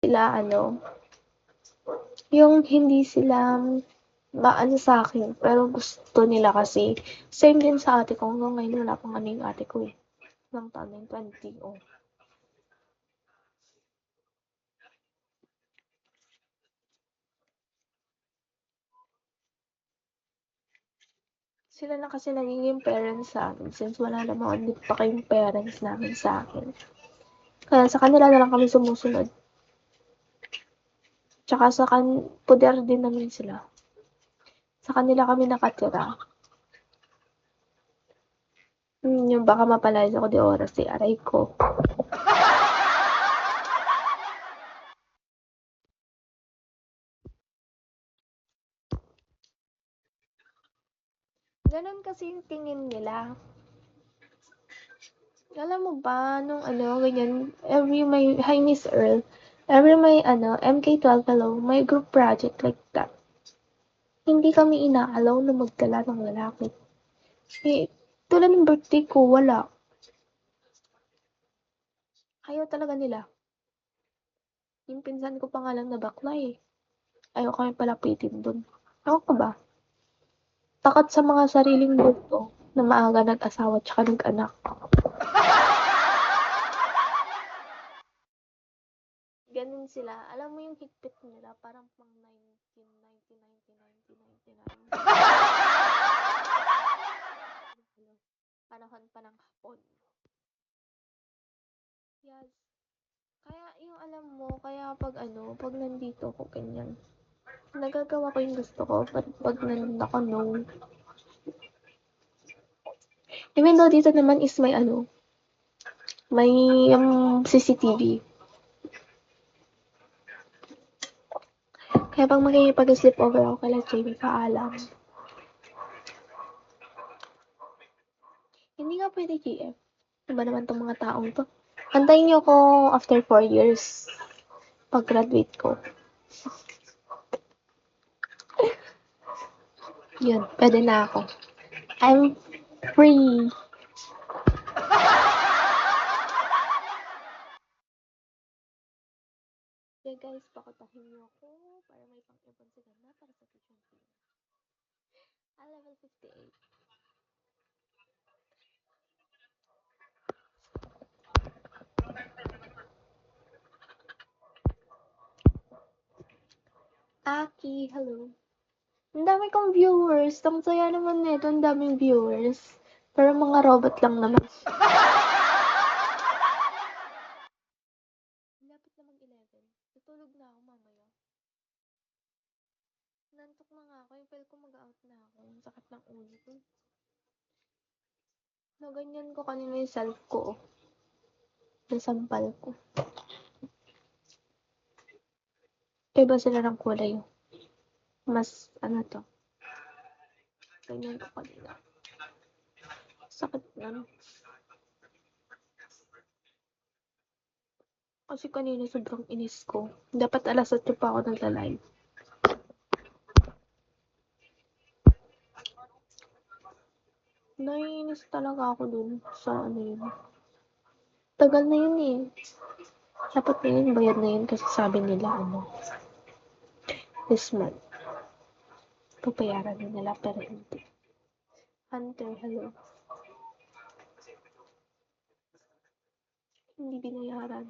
sila yung hindi sila maano sa'kin, pero gusto nila kasi. Same din sa ate ko, hanggang ngayon wala pang ano yung ate ko eh. Ilang taon na yun, 20, oh. Sila na kasi nagiging parents sa'min since wala namang hindi pa kayong parents namin sa'kin. Kaya sa kanila na lang kami sumusunod. Tsaka puder din namin sila. Sa kanila kami nakatira. Yung baka mapalayas ako di oras eh, aray ko. Ganon kasi yung tingin nila. Alam mo ba, nung ganyan, hi Miss Earl, every may MK12 hello, may group project like that. Hindi kami inaalaw na magdala ng lalaki. Eh, tulad ng birthday ko, wala. Ayaw talaga nila. Yung pinsan ko pa nga lang na bakla eh. Ayaw kami palapitin dun. Ako ka ba? Takot sa mga sariling buto na maaga nag-asawa tsaka nag-anak. Ganun sila. Alam mo yung higpit nila, parang pang 1999. Panahon pa ng hapon. Yes. Kaya yung alam mo, kaya pag nandito ko ganyan, nagagawa ko yung gusto ko, but pag nandun ako, no. Even though dito naman is may CCTV. Kaya pag makikipag-sleep over ako kala Jamie, paalam. Hindi nga pwede, GF. Iba naman tong mga taong to. Antayin niyo ako after 4 years. Pag-graduate ko. Yun, pwede na ako. I'm free. Okay guys, pakutahin niyo ako para may pang-ibon si Ganda para sa tuition fee. Level 58. Aki, hello. Ang dami kong viewers. Ang saya naman nito, ang daming viewers. Pero mga robot lang naman. Lapit na mag-11. Tutulog na ako mamaya. Nantok na nga ako. Yung feel ko mag-out na ako. Ang sakit ng ulo ko. Naganyan ko kanina yung self ko. Nasampal ko. Iba sila ng kulay. Mas, to. Ganyan ko kanina. Sakit na. Kasi kanina sobrang inis ko. Dapat alas 8 pa ako nagla-live. Naiinis talaga ako dun sa yun. Tagal na yun eh. Dapat na yun, bayad na yun kasi sabi nila this month. Papayaran na nila pero hindi. Hunter, hello. Hindi binayaran.